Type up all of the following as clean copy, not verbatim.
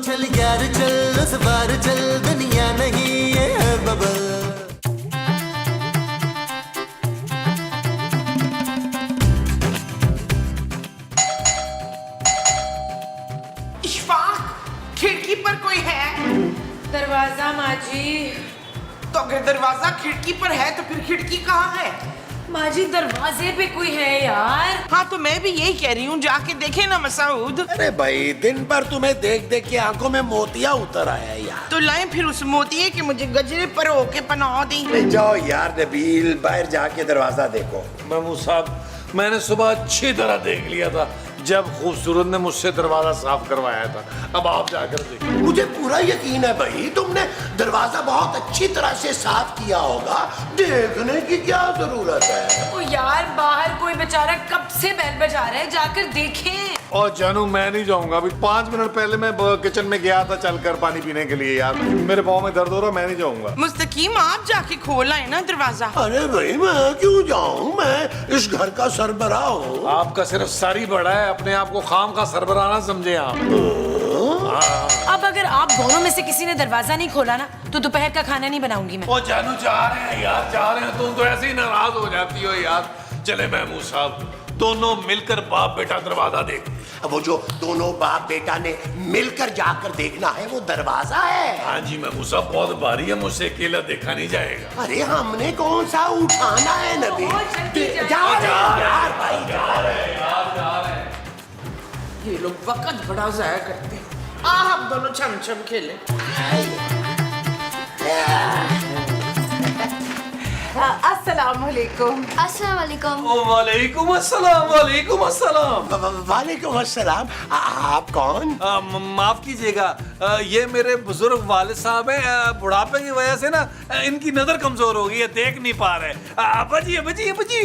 चल यार चल उस बार चल दुनिया नहीं ये है बबल। खिड़की पर कोई है? दरवाजा माँ जी। तो अगर दरवाजा खिड़की पर है तो फिर खिड़की कहाँ है? माँ जी दरवाजे पे कोई है यार। हाँ तो मैं भी यही कह रही हूँ, जाके देखे ना मसूद। अरे भाई दिन भर तुम्हें देख देख के आंखों में मोतिया उतर आया यार। तो लाएं फिर उस मोतिये के मुझे गजरे पर होके पनाह दी। जाओ यार नबील, बाहर जाके दरवाजा देखो। महमूद साहब, मैंने सुबह अच्छी तरह देख लिया था जब खूबसूरत ने मुझसे दरवाजा साफ करवाया था। अब आप जाकर देखिए। मुझे पूरा यकीन है भाई तुमने दरवाजा बहुत अच्छी तरह से साफ किया होगा, देखने की क्या जरूरत है। ओ यार बाहर कोई बेचारा कब से बेल बजा रहा है, जाकर देखें। और जानू मैं नहीं जाऊंगा, अभी 5 मिनट पहले मैं किचन में गया था चलकर पानी पीने के लिए। यार मेरे पाँव में दर्द हो रहा, मैं नहीं जाऊंगा। मुस्तकीम आप जाके खोल आए ना दरवाजा। अरे भाई मैं क्यों जाऊं, मैं इस घर का सरबराह हूँ। आपका सिर्फ सर ही बड़ा है, अपने आप को खाम का सरबराह ना समझे आप। अब अगर आप दोनों में से किसी ने दरवाजा नहीं खोला ना तो दोपहर का खाना नहीं बनाऊंगी मैं। ओ जानू जा रहे हैं यार, जा रहे हैं। तुम तो ऐसे ही नाराज हो जाती हो यार। चले महमूद साहब, दोनों मिलकर बाप बेटा दरवाजा देख। वो जो दोनों बाप बेटा ने मिलकर जाकर देखना है वो दरवाजा है। हाँ जी महमूद साहब, बहुत भारी है, मुझसे अकेला देखा नहीं जाएगा। अरे हमने कौन सा उठाना है नबी। जा रहे हैं यार भाई, जा रहे हैं। ये लोग वक्त बड़ा जाया करते हैं। हम दोनों छम छम खेलें। अस्सलाम वालेकुम। अस्सलाम वालेकुम। वालेकुम अस्सलाम, वालेकुम अस्सलाम। वालेकुम अस्सलाम। आप कौन? माफ कीजिएगा, ये मेरे बुजुर्ग वालिद साहब हैं। बुढ़ापे की वजह से ना इनकी नजर कमजोर हो गई है, देख नहीं पा रहे। अब्बाजी अब्बाजी अब्बाजी,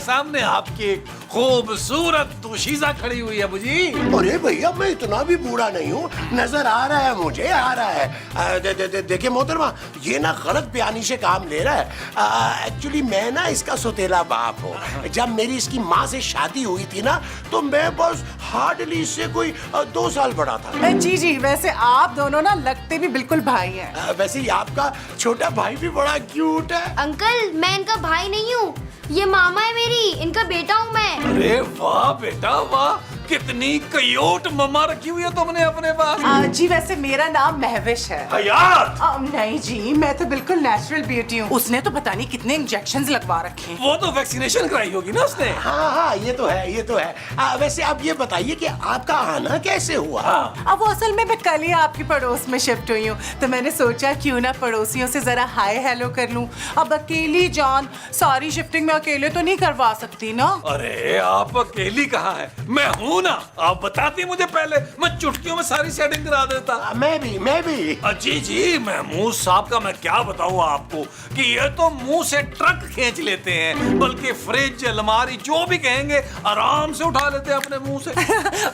सामने आपकी एक खूबसूरत दोशीज़ा खड़ी हुई है अब्बाजी। अरे भैया मैं इतना भी बूढ़ा नहीं हूँ, नजर आ रहा है मुझे, आ रहा है। देखिए मोहतरमा, ये ना गलत बयानी से काम ले रहा है। एक्चुअली मैं ना इसका सौतेला बाप हूँ। जब मेरी इसकी माँ से शादी हुई थी ना तो मैं बस हार्डली इससे कोई 2 साल बड़ा था। जी जी, वैसे आप दोनों ना लगते भी बिल्कुल भाई हैं। वैसे ही आपका छोटा भाई भी बड़ा क्यूट है। अंकल मैं इनका भाई नहीं हूँ, ये मामा है मेरी, इनका बेटा हूँ मैं। अरे वाह बेटा वाह, कितनी क्यूट मम्मा रखी हुई है तुमने अपने पास। जी वैसे मेरा नाम महविश है। हयात? नहीं जी, मैं तो बिल्कुल नेचुरल ब्यूटी हूँ। उसने तो पता नहीं कितने इंजेक्शंस लगवा रखे हैं। वो तो वैक्सीनेशन कराई होगी ना उसने। हाँ हाँ ये तो है, ये तो है। वैसे आप ये बताइए कि आपका आना कैसे हुआ? अब वो असल में मैं कल ही आपकी पड़ोस में शिफ्ट हुई हूँ, तो मैंने सोचा क्यों ना पड़ोसियों से जरा हाय हेलो कर लूँ। अब अकेली जान सारी शिफ्टिंग में अकेले तो नहीं करवा सकती ना। अरे आप अकेली कहाँ है, मैं हूँ ना। आप बताती मुझे पहले, मैं चुटकियों में सारी सेटिंग करा देता। मैं भी। जी जी, महमूद साहब का मैं क्या बताऊँ आपको कि ये तो मुंह से ट्रक खींच लेते हैं, बल्कि फ्रिज अलमारी जो भी कहेंगे आराम से उठा लेते हैं अपने मुंह से।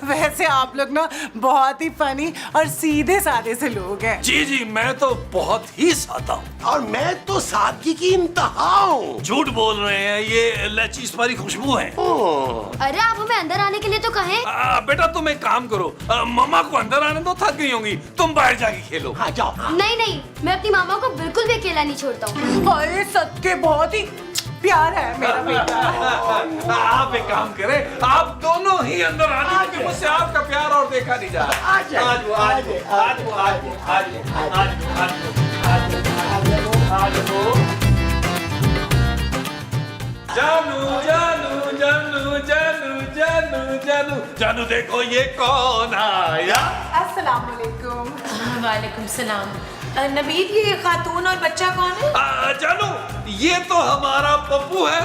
वैसे आप लोग ना बहुत ही फनी और सीधे साधे से लोग हैं। जी जी, मैं तो बहुत ही सादा हूँ। और मैं तो सादगी की इंतहा हूँ। झूठ बोल रहे हैं, ये इलायची इस्पारी खुशबू है। अरे आप हमें अंदर आने के लिए तो कहें। बेटा तुम एक काम करो, मम्मा को अंदर आने दो, थक गई होंगी, तुम बाहर जाके खेलो। हाँ जाओ। नहीं नहीं, मैं अपनी मामा को बिल्कुल भी अकेला नहीं छोड़ता हूँ। अरे सच्चे बहुत ही प्यार है मेरा बेटा। आप एक काम करें, आप दोनों ही अंदर आ जाइए, क्योंकि मुझसे आपका प्यार और देखा नहीं जा रहा। आज जानू देखो ये कौन आया। अस्सलाम वालेकुम। वालेकुम सलाम। नबील ये खातून और बच्चा कौन है? जानू ये तो हमारा पप्पू है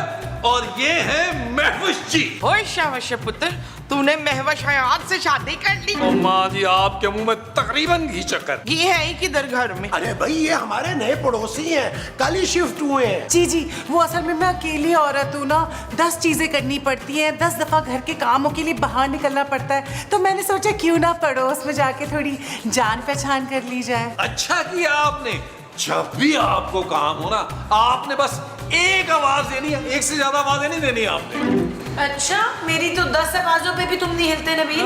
और ये है महविश जी। ओए शाबाश पुत्र, तूने महवश हयात से शादी कर ली। माँ जी आपके मुंह में तकरीबन घी चक्कर। ये है ही किधर घर में? अरे भाई ये हमारे नए पड़ोसी हैं, कल ही शिफ्ट हुए हैं। जी जी, वो असल में मैं अकेली औरत हूँ ना, 10 चीजें करनी पड़ती हैं, 10 दफा घर के कामों के लिए बाहर निकलना पड़ता है, तो मैंने सोचा क्यों ना पड़ोस में जाके थोड़ी जान पहचान कर ली जाए। अच्छा किया आपने। जब भी आपको काम हो ना, आपने बस एक आवाज देनी है, एक से ज्यादा आवाजें नहीं देनी आपने। अच्छा, मेरी तो 10 आवाजों पे भी तुम नहीं हिलते नबील।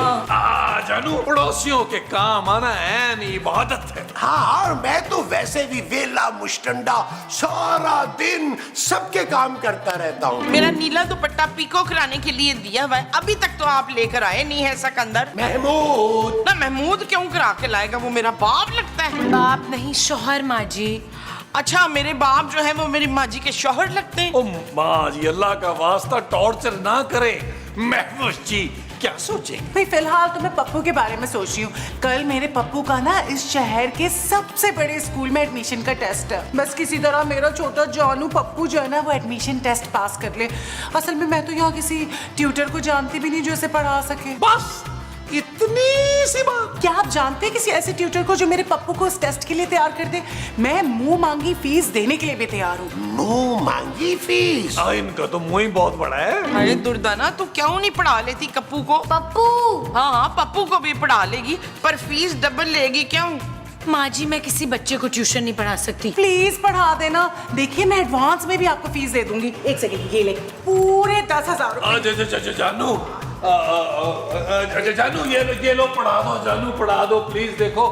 जानू, पड़ोसियों के काम आना है नहीं, इबादत है। हाँ, और मैं तो वैसे भी वेला मुश्तंडा सारा दिन सबके काम करता रहता हूँ। मेरा नीला दुपट्टा पीको कराने के लिए दिया हुआ है, अभी तक तो आप लेकर आए नहीं है सकंदर। महमूद, ना महमूद क्यों करा के लाएगा, वो मेरा बाप लगता है। बाप नहीं, शौहर माँ जी। अच्छा, मेरे बाप जो है वो मेरी माँ जी के शौहर लगते हैं। ओ माँ जी, अल्लाह का वास्ता टॉर्चर ना करे। महफूज जी क्या सोचेंगे? भाई फिलहाल तो मैं पप्पू के बारे में सोच रही हूँ। कल मेरे पप्पू का ना इस शहर के सबसे बड़े स्कूल में एडमिशन का टेस्ट है। बस किसी तरह मेरा छोटा जानू पप्पू जो है ना वो एडमिशन टेस्ट पास कर ले। असल में मैं तो यहाँ किसी ट्यूटर को जानती भी नहीं जो इसे पढ़ा सके। बस इतनी सी बात। क्या आप जानते हैं किसी ऐसे ट्यूटर को जो मेरे पप्पू को इस टेस्ट के लिए तैयार कर दे? मैं मुंह मांगी फीस देने के लिए भी तैयार हूँ। मुंह मांगी फीस? इनका तो मुंह ही बहुत बड़ा है। अरे दुर्दाना, तू क्यों नहीं पढ़ा लेती कप्पू को? पप्पू, हाँ हाँ, पप्पू को भी पढ़ा लेगी, पर फीस डबल लेगी क्यों? माँ जी, मैं किसी बच्चे को ट्यूशन नहीं पढ़ा सकती। प्लीज पढ़ा देना। देखिए मैं एडवांस में भी आपको फीस दे दूंगी। एक सेकंड, ये ले पूरे 10,000। जानू, जानू ये लो पढ़ा दो, जानू पढ़ा दो प्लीज। देखो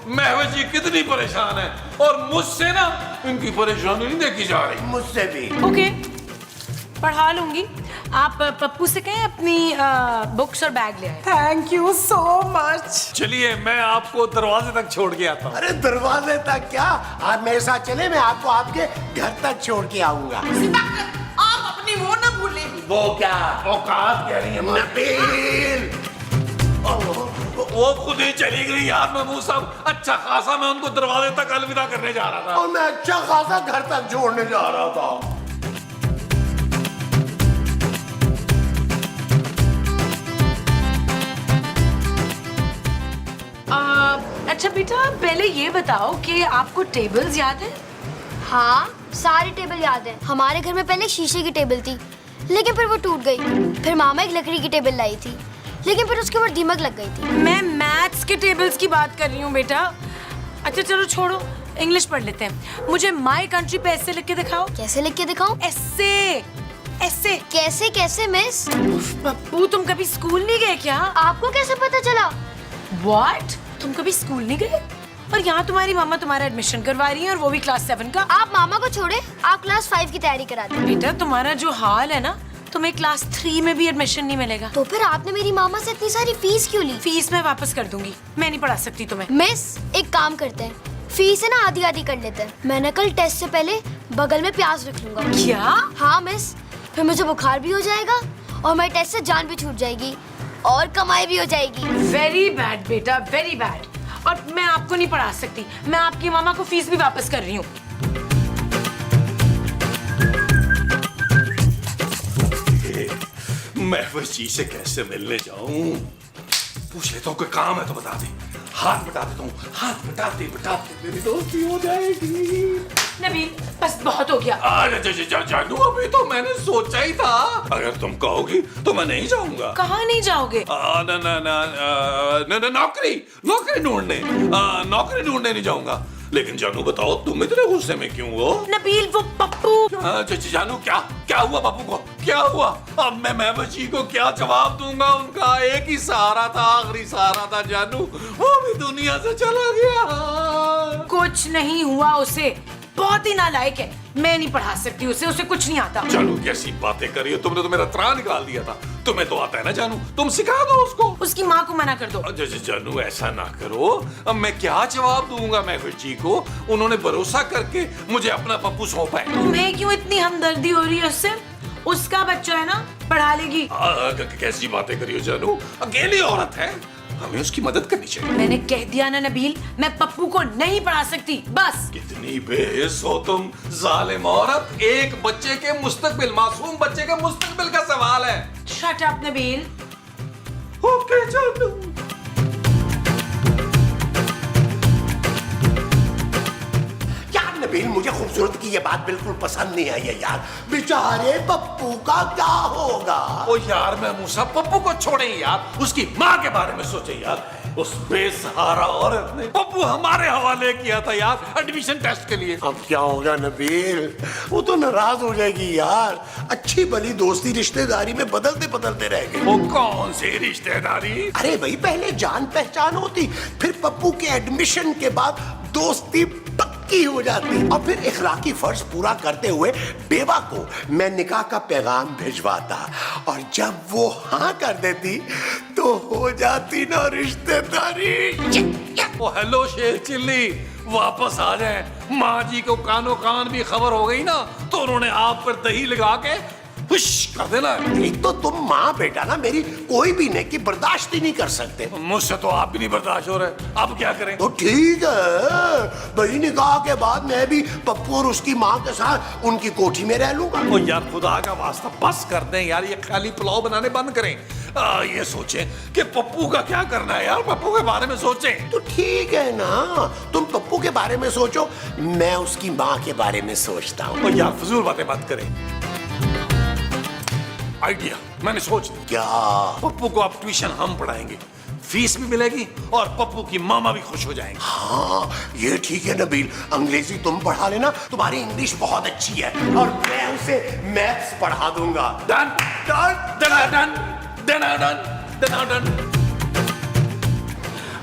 महवज जी कितनी परेशान है और मुझसे ना इनकी परेशानी नहीं देखी जा रही। मुझसे भी। ओके, पढ़ा लूंगी। आप पप्पू से कहें अपनी बुक्स और बैग ले आए। Thank you so much. चलिए मैं आपको दरवाजे तक छोड़ के आता हूँ। अरे दरवाजे तक क्या, आप मेरे साथ चले, मैं आपको आपके घर तक छोड़ के आऊंगा। आप अपनी वो ना भूलें। वो क्या? औकात कह रही है नबील, वो खुद ही चली गई यार। महमूद साहब, अच्छा खासा मैं उनको दरवाजे तक अलविदा करने जा रहा था और मैं अच्छा खासा घर तक छोड़ने जा रहा था। अच्छा बेटा, पहले ये बताओ कि आपको टेबल्स याद है? हाँ सारी टेबल याद है। हमारे घर में पहले शीशे की टेबल थी, लेकिन फिर वो टूट गई। फिर मामा एक लकड़ी की टेबल लाई थी, लेकिन फिर उसके ऊपर दीमक लग गई थी। मैं मैथ्स के टेबल्स की बात कर रही हूँ बेटा। अच्छा चलो छोड़ो, इंग्लिश पढ़ लेते हैं। मुझे माई कंट्री पे ऐसे लिख के दिखाओ। कैसे लिख के दिखाऊं? ऐसे ऐसे। कैसे कैसे मिस? पप्पू, तुम कभी स्कूल नहीं गए क्या? आपको कैसे पता चला? व्हाट? तुम कभी स्कूल नहीं गए? और यहाँ तुम्हारी मामा तुम्हारा एडमिशन करवा रही है, और वो भी क्लास 7 का। आप मामा को छोड़े, आप क्लास 5 की तैयारी करा दे। बेटा तुम्हारा जो हाल है ना, तुम्हें क्लास 3 में भी एडमिशन नहीं मिलेगा। तो फिर आपने मेरी मामा से इतनी सारी फीस क्यों ली? फीस मैं वापस कर दूंगी, मैं नहीं पढ़ा सकती तुम्हें। मिस एक काम करते हैं, फीस है ना आधी आधी कर लेते हैं। मैं ना कल टेस्ट से पहले बगल में प्याज रख लूंगा। क्या? हाँ मिस, फिर मुझे बुखार भी हो जाएगा और मेरे टेस्ट से जान भी छूट जाएगी और कमाई भी हो जाएगी। वेरी बैड बेटा, वेरी बैड। और मैं आपको नहीं पढ़ा सकती, मैं आपकी मामा को फीस भी वापस कर रही हूँ। महवज जी से कैसे मिलने जाऊं? पूछ लेता हूँ, कोई काम है तो बता दे। हाथ बटा देता हूँ, हाथ बटाते बटाते मेरी दोस्ती हो जाएगी। नबील, बस बहुत हो गया। जानू, अभी तो मैंने सोचा ही था। अगर तुम कहोगी तो मैं नहीं जाऊंगा। कहाँ नहीं जाओगे? नौकरी ढूंढने नहीं जाऊंगा। लेकिन जानू बताओ, तुम इतने गुस्से में क्यों हो? नबील, वो पप्पू। जानू, क्या हुआ पप्पू को? क्या हुआ? अब मैं महमूद जी को क्या जवाब दूंगा? उनका एक ही सहारा था, आखिरी सहारा था जानू, वो भी दुनिया से चला गया। कुछ नहीं हुआ उसे, बहुत ही नालायक है। मैं नहीं पढ़ा सकती उसे कुछ नहीं आता। जानू कैसी बातें कर रही हो? तुमने तो मेरा त्राण निकाल दिया था। तुम्हें तो आता है ना जानू, तुम सिखा दो उसको। उसकी माँ को मना कर दो। जानू ऐसा ना करो। अब मैं क्या जवाब दूंगा महफूज जी को? उन्होंने भरोसा करके मुझे अपना पप्पू सौंपा है। तुम्हें क्यों इतनी हमदर्दी हो रही है उससे? उसका बच्चा है ना, पढ़ा लेगी। कैसी बातें करी हो जानू? अकेली औरत है, हमें उसकी मदद करनी चाहिए। मैंने कह दिया ना नबील, मैं पप्पू को नहीं पढ़ा सकती, बस। कितनी बेहिस हो तुम, जालिम औरत। एक बच्चे के मुस्तकबिल, मासूम बच्चे के मुस्तकबिल का सवाल है। Shut up Nabeel. ओके जानू। यार नबील, मुझे खूबसूरत की ये बात बिल्कुल पसंद नहीं आई है यार। बेचारे पप्पू का क्या होगा? ओ यार मैं मूसा, पप्पू को छोड़े यार, उसकी माँ के बारे में सोचे यार। उस बेसहारा औरत ने पप्पू हमारे हवाले किया था यार एडमिशन टेस्ट के लिए। अब क्या होगा नबील, वो तो नाराज हो जाएगी यार। अच्छी भली दोस्ती रिश्तेदारी में बदलते बदलते रह गए। वो कौन सी रिश्तेदारी? अरे भाई, पहले जान पहचान होती, फिर पप्पू के एडमिशन के बाद दोस्ती पक्की हो जाती, और फिर इखलाकी फर्ज पूरा करते हुए बेवा को मैं निकाह का पैगाम भिजवाता, और जब वो हाँ कर देती तो हो जाती ना रिश्तेदारी। ओ हेलो शेर चिल्ली, वापस आ जाए। माँ जी को कानो कान भी खबर हो गई ना तो उन्होंने आप पर दही लगा के खुश कर देना। एक तो तुम माँ बेटा ना मेरी कोई भी नेकी बर्दाश्त ही नहीं कर सकते। मुझसे तो आप भी नहीं बर्दाश्त हो रहे, अब क्या करें? तो ठीक है भाई, निकाह के बाद मैं भी पप्पू और उसकी माँ के साथ उनकी कोठी में रह लूंगा। ओ यार खुदा का वास्ता बस कर दें यार, ये खाली पुलाव बनाने बंद करें। ये सोचें कि पप्पू का क्या करना है यार, पप्पू के बारे में सोचें। तो ठीक है ना, तुम पप्पू के बारे में सोचो, मैं उसकी माँ के बारे में सोचता हूँ। ओ यार फजूल बातें मत करें। आइडिया मैंने सोच लिया। क्या? पप्पू को अब ट्यूशन हम पढ़ाएंगे, फीस भी मिलेगी और पप्पू की मामा भी खुश हो जाएंगे। हाँ ये ठीक है नबील, अंग्रेजी तुम पढ़ा लेना, तुम्हारी इंग्लिश बहुत अच्छी है, और मैं उसे मैथ्स पढ़ा दूंगा। Done done done done done done done done.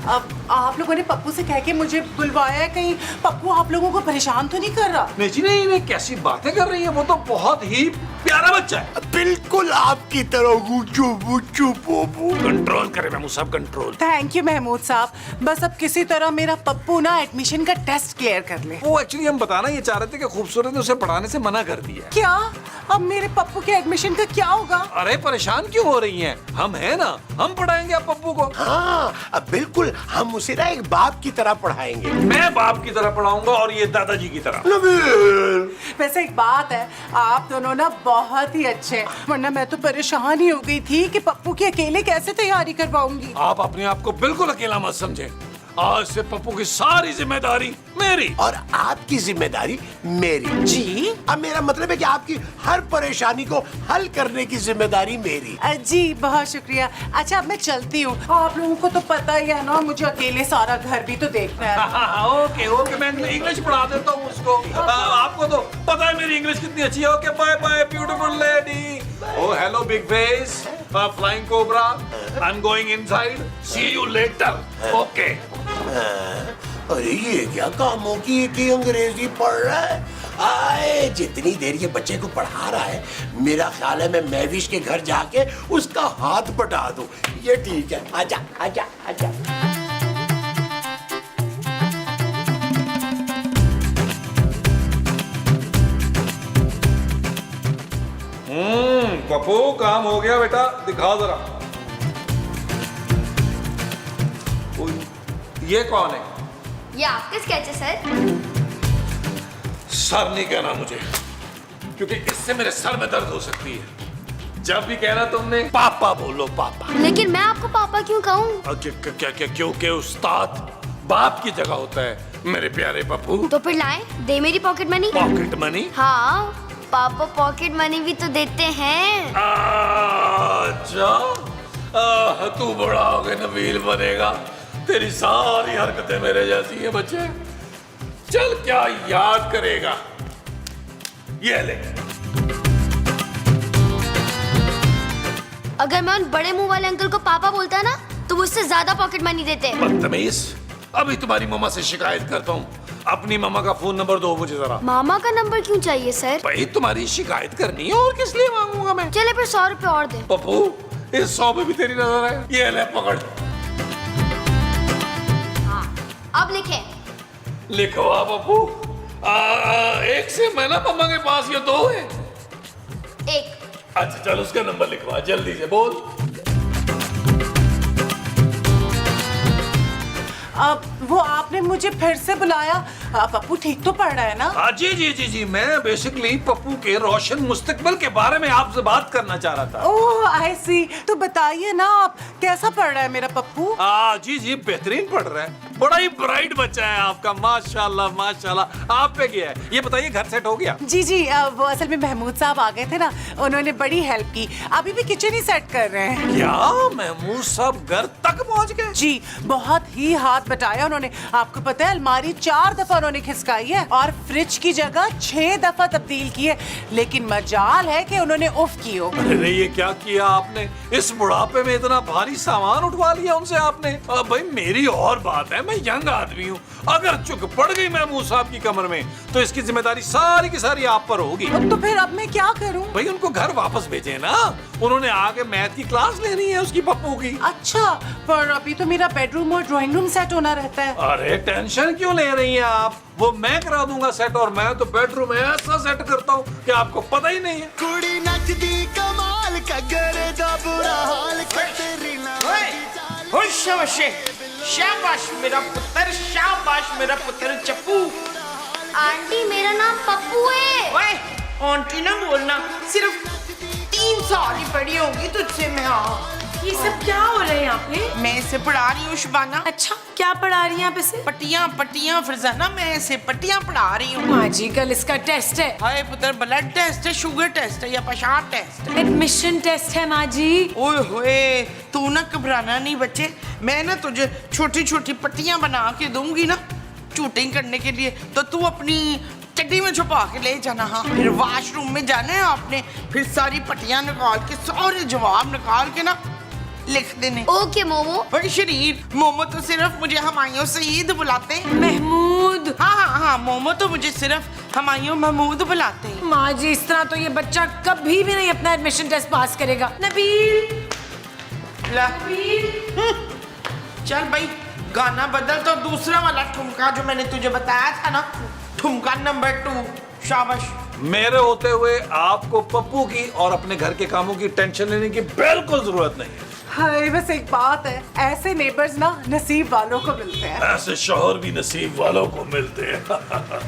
अब आप लोगों ने पप्पू से कह के मुझे बुलवाया है, कहीं पप्पू आप लोगों को परेशान तो नहीं कर रहा? नहीं नहीं नहीं, कैसी बातें कर रही है, वो तो बहुत ही प्यारा बच्चा है। बिल्कुल आपकी तरह गुच्चू बुच्चू पोपू। कंट्रोल करे महमूद साहब, कंट्रोल। थैंक यू महमूद साहब, बस अब किसी तरह मेरा पप्पू ना एडमिशन का टेस्ट क्लियर कर ले। वो एक्चुअली हम बताना ये चाह रहे थे कि खूबसूरत ने उसे पढ़ाने से मना कर दिया। क्या? अब मेरे पप्पू के एडमिशन का क्या होगा? अरे परेशान क्यों हो रही हैं? हम हैं ना, हम पढ़ाएंगे आप पप्पू को। हाँ अब बिल्कुल, हम उसे ना एक बाप की तरह पढ़ाएंगे। मैं बाप की तरह पढ़ाऊंगा और ये दादाजी की तरह। नबील, वैसे एक बात है, आप दोनों ना बहुत ही अच्छे हैं, वरना मैं तो परेशान ही हो गई थी कि पप्पू की अकेले कैसे तैयारी करवाऊंगी। आप अपने आप को बिल्कुल अकेला मत समझें, आज से पप्पू की सारी जिम्मेदारी मेरी और आपकी जिम्मेदारी मेरी। जी? अब मेरा मतलब है कि आपकी हर परेशानी को हल करने की जिम्मेदारी मेरी। जी बहुत शुक्रिया। अच्छा अब मैं चलती हूँ, आप लोगों को तो पता ही है ना, मुझे अकेले सारा घर भी तो देखना है। ओके ओके, मैं इंग्लिश पढ़ा देता हूँ उसको। आपको तो पता है मेरी इंग्लिश कितनी अच्छी है। Okay bye bye beautiful lady. Oh hello big face, flying cobra, I am going inside, see you later. Okay. अरे ये क्या कामों की अंग्रेजी पढ़ रहा है? आए जितनी देर ये बच्चे को पढ़ा रहा है, मेरा ख्याल है मैं महविश के घर जाके उसका हाथ बटा दूं। ये ठीक है, आजा आजा आजा। पप्पू काम हो गया बेटा, दिखाओ जरा। ये कौन है? ये आपके स्केच है सर। सर नहीं कहना मुझे, क्योंकि इससे मेरे सर में दर्द हो सकती है। जब भी कहना तुमने पापा बोलो, पापा। लेकिन मैं आपको पापा क्यों कहूँ? क्या क्योंकि उस्ताद बाप की जगह होता है मेरे प्यारे पप्पू। तो फिर लाए, दे मेरी पॉकेट मनी। Pocket money? हाँ, पापा पॉकेट मनी भी तो देते हैं। अच्छा, तू बड़ा हो गया नबील बनेगा, तेरी सारी हरकतें मेरे जैसी है बच्चे। चल क्या याद करेगा, ये ले। अगर मैं उन बड़े मुंह वाले अंकल को पापा बोलता ना तो वो उससे ज्यादा पॉकेट मनी देते। बदतमीज, अभी तुम्हारी मम्मा से शिकायत करता हूँ। अपनी मामा का फोन नंबर दो मुझे जरा। मामा का नंबर क्यों चाहिए सर? भाई तुम्हारी शिकायत करनी है, और किस लिए मांगूंगा मैं। चले फिर 100 रुपए और दे। पप्पू इस 100 में भी तेरी नजर है, ये ले पकड़। हाँ, अब लिखे। लिखवा पप्पू। एक से मैं ना मम्मा के पास, ये 2 है। एक। अच्छा चल उसका नंबर लिखवा जल्दी से, बोल। अब वो आपने मुझे फिर से बुलाया, पप्पू ठीक तो पढ़ रहा है ना? हाँ जी जी जी जी, मैं बेसिकली पप्पू के रोशन मुस्तकबिल के बारे में आपसे बात करना चाह रहा था। ओह आई सी, तो बताइए ना आप कैसा पढ़ रहा है मेरा पप्पू? जी जी बेहतरीन पढ़ रहा है, बड़ा ही ब्राइट बच्चा है आपका, माशाल्लाह माशाल्लाह। आप पे गया है, ये बताइए घर सेट हो गया? जी जी, वो असल में महमूद साहब आ गए थे ना, उन्होंने बड़ी हेल्प की। अभी भी किचन ही सेट कर रहे हैं। क्या महमूद साहब घर तक पहुंच गए? जी, बहुत ही हाथ बटाया उन्होंने। आपको पता है अलमारी 4 दफा उन्होंने खिसकाई है और फ्रिज की जगह 6 दफा तब्दील की है, लेकिन मजाल है कि उन्होंने उफ की हो। अरे ये क्या किया आपने, इस बुढ़ापे में इतना भारी सामान उठवा लिया उनसे आपने। भाई मेरी और बात है, मैं यंग आदमी हूँ, अगर चुक पड़ गई महमूद साहब की कमर में तो इसकी जिम्मेदारी सारी की सारी आप पर होगी। तो फिर अब मैं क्या करूं? भाई उनको घर वापस भेजे ना, उन्होंने आके मैथ की क्लास लेनी है उसकी पप्पू की। अच्छा, पर अभी तो मेरा बेडरूम और ड्राइंग रूम सेट होना रहता है। अरे टेंशन क्यों ले रही हैं आप, वो मैं करा दूंगा सेट, और मैं तो बेडरूम ऐसा सेट करता हूँ कि आपको पता ही नहीं है। कुड़ी नचदी कमाल कगरे दा बुरा हाल कतरीना शाबाश मेरा पुत्र, शाबाश मेरा पुत्र चप्पू। आंटी मेरा नाम पप्पू है। ओए आंटी ना बोलना, सिर्फ 3 साल ही बड़ी होगी तुझसे मैं। हाँ ये सब क्या हो रहा है यहाँ पे? मैं इसे पढ़ा रही हूँ शबाना। अच्छा, क्या पढ़ा रही हैं आप इसे? पट्टियाँ फरजाना, मैं इसे पट्टियाँ पढ़ा रही हूँ। माँ जी कल इसका टेस्ट है। हाय पुत्र, ब्लड टेस्ट है, शुगर टेस्ट है या पेशाब टेस्ट है? एडमिशन टेस्ट है माँ जी। ओए होए, तू ना घबराना नहीं बच्चे, मैं ना तुझे छोटी छोटी पट्टियाँ बना के दूंगी ना शूटिंग करने के लिए, तो तू अपनी चड्डी में छुपा के ले जाना। हाँ, फिर वॉशरूम में जाना है आपने, फिर सारी पट्टियाँ निकाल के सारे जवाब निकाल के ना लिख देने। ओके मोमो। भाई शरीर, मोमो तो सिर्फ मुझे हमायूं सईद बुलाते हैं। महमूद। हाँ, मोमो तो मुझे सिर्फ हमायूं महमूद बुलाते हैं। माँ जी इस तरह तो ये बच्चा कभी भी नहीं अपना एडमिशन टेस्ट पास करेगा। नबील, ला चल भाई, गाना बदल तो दूसरा वाला ठुमका जो मैंने तुझे बताया था ना, ठुमका नंबर 2। शाबाश। मेरे होते हुए आपको पप्पू की और अपने घर के कामों की टेंशन लेने की बिल्कुल जरूरत नहीं है। हाय, बस एक बात है, ऐसे नेबर्स ना नसीब वालों को मिलते हैं। ऐसे शौहर भी नसीब वालों को मिलते हैं।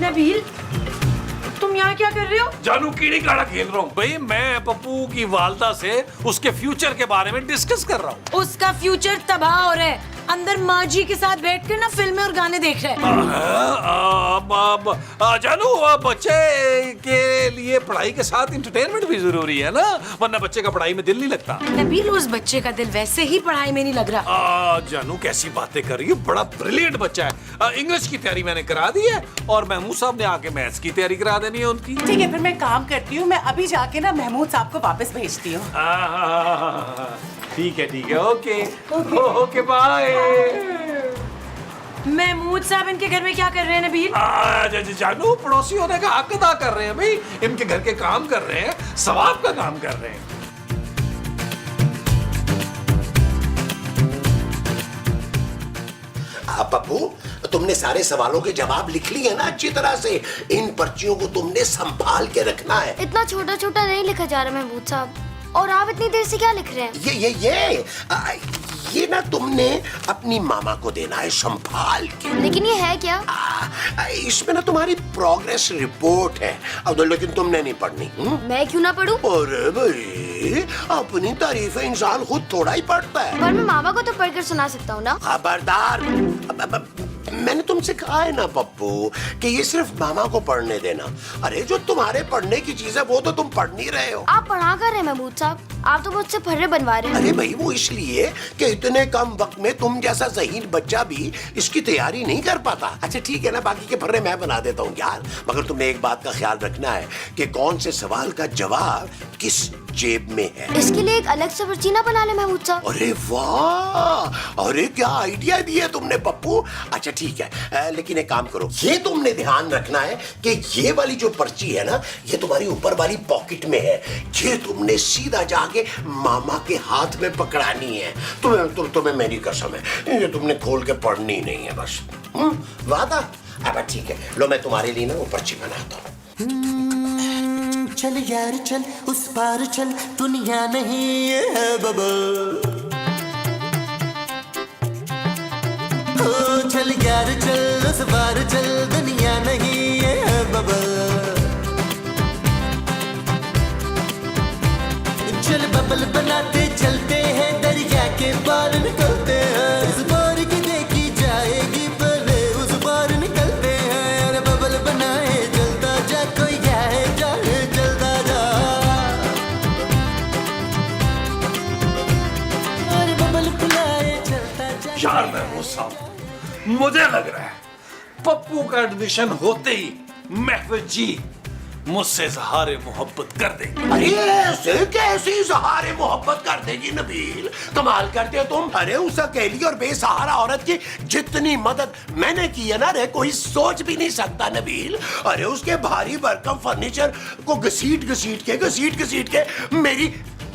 नबील तुम यहाँ क्या कर रहे हो? जानू कीड़ी काड़ा खेल रहा हूँ। भाई मैं पप्पू की वालदा से उसके फ्यूचर के बारे में डिस्कस कर रहा हूँ। उसका फ्यूचर तबाह हो रहा है, अंदर माँ जी के साथ बैठ कर ना फिल्में और गाने देख रहे हैं। जानू बच्चे के लिए पढ़ाई के साथ इंटरटेनमेंट भी जरूरी है ना, वरना बच्चे का पढ़ाई में दिल नहीं लगता। नबील उस बच्चे का दिल वैसे ही पढ़ाई में नहीं लग रहा। जानू कैसी बातें कर रही है, बड़ा ब्रिलियंट बच्चा है। इंग्लिश की तैयारी मैंने करा दी है और महमूद साहब ने आके मैथ्स की तैयारी करा देनी है उनकी। ठीक है, फिर मैं काम करती हूँ, मैं अभी जाके ना महमूद साहब को वापस भेजती हूँ। ठीक है, ओके बाय। महमूद साहब इनके घर में क्या कर रहे हैं नबील? जानू पड़ोसी होने का हक अदा कर रहे हैं भाई, इनके घर के काम कर रहे हैं, सवाब का काम कर रहे हैं। पप्पू, तुमने सारे सवालों के जवाब लिख लिए ना अच्छी तरह से? इन पर्चियों को तुमने संभाल के रखना है। इतना छोटा छोटा नहीं लिखा जा रहा महमूद साहब, और आप इतनी देर से क्या लिख रहे हैं? ये ना तुमने अपनी मामा को देना है संभाल के। लेकिन ये है क्या? इसमें ना तुम्हारी प्रोग्रेस रिपोर्ट है। अब लेकिन तुमने नहीं पढ़नी। मैं क्यों ना पढ़ूं? अरे भाई, अपनी तारीफें इंसान खुद थोड़ा ही पढ़ता है। पर मैं मामा को तो पढ़कर सुना सकता हूँ ना। खबरदार, मैंने तुमसे कहा है ना पप्पू कि ये सिर्फ मामा को पढ़ने देना। अरे जो तुम्हारे पढ़ने की चीज है वो तो तुम पढ़ नहीं रहे हो। आप पढ़ा कर रहे हैं महमूद साहब, आप तो मुझसे फर्रे बनवा रहे हैं। अरे भाई वो इसलिए कि इतने कम वक्त में तुम जैसा ज़हीन बच्चा भी इसकी तैयारी नहीं कर पाता। अच्छा ठीक है ना, बाकी के फर्रे मैं बना देता हूँ यार, मगर तुमने एक बात का ख्याल रखना है कि कौन से सवाल का जवाब किस जेब में है। इसके लिए एक अलग से पर्ची ना बना ले महमूद साहब। अरे वाह, अरे क्या आइडिया दिया तुमने पप्पू। अच्छा ठीक है, लेकिन एक काम करो, ये तुमने ध्यान रखना है कि ये वाली जो पर्ची है ना, ये तुम्हारी ऊपर वाली पॉकेट में है। ये तुमने सीधा जाके मामा के हाथ में पकड़ानी है। तुम्हें मेरी कसम है, ये तुमने खोल के पढ़नी नहीं है बस। वादा? अब ठीक है, लो मैं तुम्हारे लिए ना वो पर्ची बनाता हूँ। चल यार चल, उस पार चल, दुनिया नहीं है बबल। ओ चल यार चल, उस पार चल, दुनिया नहीं है बबल। चल बबल बनाते चलते हैं, दरिया के पार निकलते हैं। इस बार की देखी जाएगी यार महमूद साहब, मुझे लग रहा है पप्पू का एडमिशन होते ही महफिज जी मुझसे इजहारे मोहब्बत कर देंगे। अरे ऐसे कैसे इजहारे मोहब्बत कर देगी नबील, कमाल करते हो तुम। अरे उस अकेली और बेसहारा औरत की जितनी मदद मैंने की है ना, रे कोई सोच भी नहीं सकता नबील। अरे उसके भारी भरकम फर्नीचर को घसीट घसीट के मेरी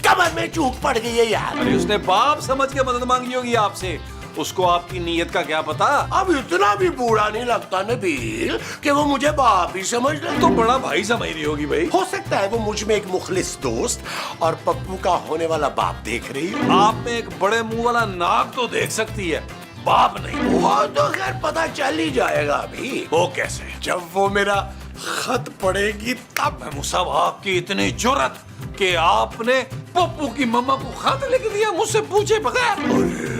कमर में चूक पड़ गई है यार। अरे उसने बाप समझ के मदद मांगी होगी आपसे, उसको आपकी नीयत का क्या पता। अब इतना भी बूढ़ा नहीं लगता नबील कि वो मुझे बाप ही समझ ले। तो बड़ा भाई समझ रही होगी भाई। हो सकता है वो मुझ में एक मुखलिस दोस्त और पप्पू का होने वाला बाप देख रही हो। आप में एक बड़े मुंह वाला नाक तो देख सकती है, बाप नहीं। वो तो खैर पता चल ही जाएगा अभी। वो कैसे? जब वो मेरा खत पढ़ेगी तब। महमूद साहब, आपकी इतनी जुर्रत कि आपने पप्पू की मम्मा को खत लिख दिया मुझसे पूछे बगैर।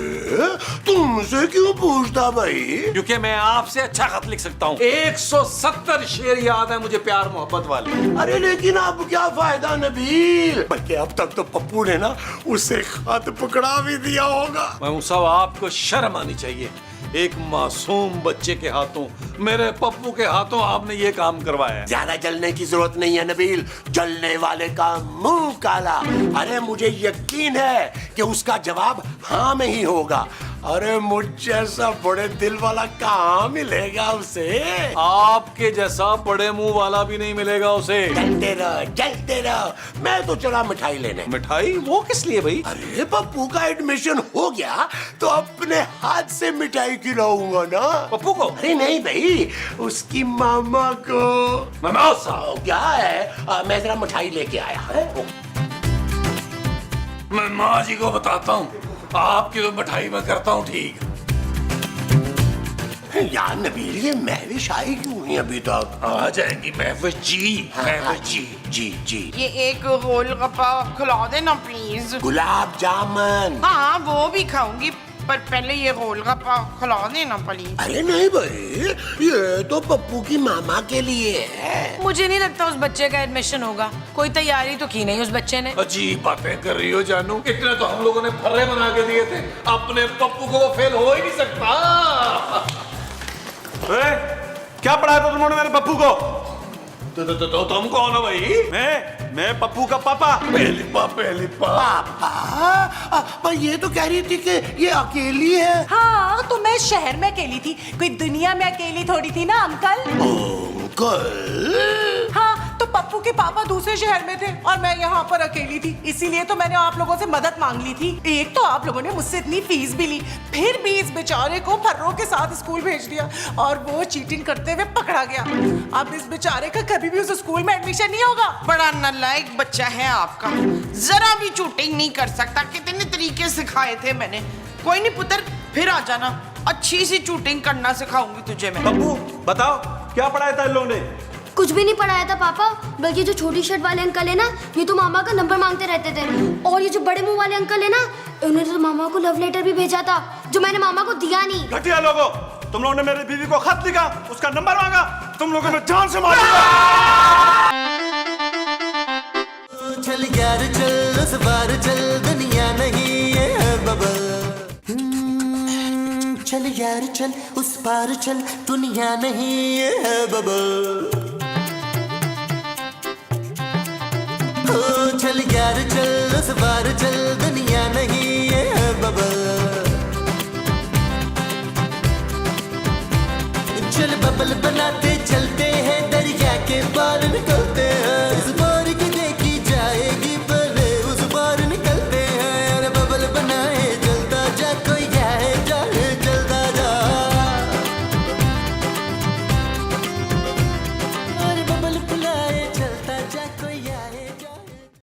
तुमसे क्यों पूछता भाई? क्योंकि मैं आपसे अच्छा खत लिख सकता हूँ। 170 शेर याद है मुझे प्यार मोहब्बत वाले। अरे लेकिन अब क्या फायदा नबील, बल्कि अब तक तो पप्पू ने ना उसे खत पकड़ा भी दिया होगा। महमूद साहब, आपको शर्म आनी चाहिए। एक मासूम बच्चे के हाथों, मेरे पप्पू के हाथों आपने ये काम करवाया है। ज्यादा जलने की जरूरत नहीं है नबील, जलने वाले का मुंह काला। अरे मुझे यकीन है कि उसका जवाब हाँ में ही होगा। अरे मुझ जैसा बड़े दिल वाला कहाँ मिलेगा उसे? आपके जैसा बड़े मुंह वाला भी नहीं मिलेगा उसे। चलते रहो, मैं तो चला मिठाई लेने। मिठाई? वो किस लिए भाई? अरे पप्पू का एडमिशन हो गया तो अपने हाथ से मिठाई खिलाऊंगा ना। पप्पू को? अरे नहीं भाई, उसकी मामा को। महमूद साहब, क्या है? मैं जरा मिठाई लेके आया है। मैं माँ जी को बताता हूँ, आपकी तो मिठाई में करता हूँ ठीक। यार नबील, ये महविश आई क्यों नहीं अभी तक? आ जाएंगी महफिज जी। महफिज जी। जी। ये एक गोलगप्पा खिला देना प्लीज। गुलाब जामुन। हाँ वो भी खाऊंगी, पर पहले ये गोलगप्पा खिला देना प्लीज। अरे नहीं भाई, ये तो पप्पू की मामा के लिए है। मुझे नहीं लगता उस बच्चे का एडमिशन होगा, कोई तैयारी तो की नहीं उस बच्चे ने। अजीब बातें कर रही हो जानू, इतने तो हम लोगों ने फर्रे बना के दिए थे, अपने पप्पू को वो फेल हो ही नहीं सकता। क्या पढ़ाया था तुमने मेरे पप्पू को? तो तुम कौन हो भाई? मैं पप्पू का पापा। पहली पापा, पर ये तो कह रही थी कि ये अकेली है। हाँ, तो मैं शहर में अकेली थी, कोई दुनिया में अकेली थोड़ी थी ना अंकल। अंकल? हाँ, तो पप्पू के पापा दूसरे शहर में थे और मैं यहाँ पर अकेली थी, इसीलिए तो मैंने आप लोगों से मदद मांग ली थी। एक तो आप लोगों ने मुझसे इतनी फीस भी ली, फिर भी इस बेचारे को फर्रों के साथ स्कूल भेज दिया और वो चीटिंग करते हुए पकड़ा गया। अब इस बेचारे का कभी भी उस स्कूल में एडमिशन नहीं होगा। बड़ा नालायक बच्चा है आपका, जरा भी चूटिंग नहीं कर सकता। कितने तरीके सिखाए थे मैंने। कोई नहीं पुत्र, फिर आ जाना, अच्छी सी चूटिंग करना सिखाऊंगी तुझे मैं। पप्पू बताओ, क्या पढ़ाया था इन लोगों ने? कुछ भी नहीं पढ़ाया था पापा, बल्कि जो छोटी शर्ट वाले अंकल है ना, ये तो मामा का नंबर मांगते रहते थे। और ये जो बड़े मुंह वाले अंकल है ना, उन्होंने तो मामा को लव लेटर भी भेजा था, जो मैंने मामा को दिया नहीं। घटिया लोगों, तुम लोगों ने मेरी बीवी को खत लिखा, उसका नंबर मांगा, तुम लोगों ने जान से मारा। चल यार चल, उस बार चल, दुनिया नहीं ये है बबल। चल यार चल, उस पार चल, दुनिया नहीं ये है बबल। चल यार चल, उस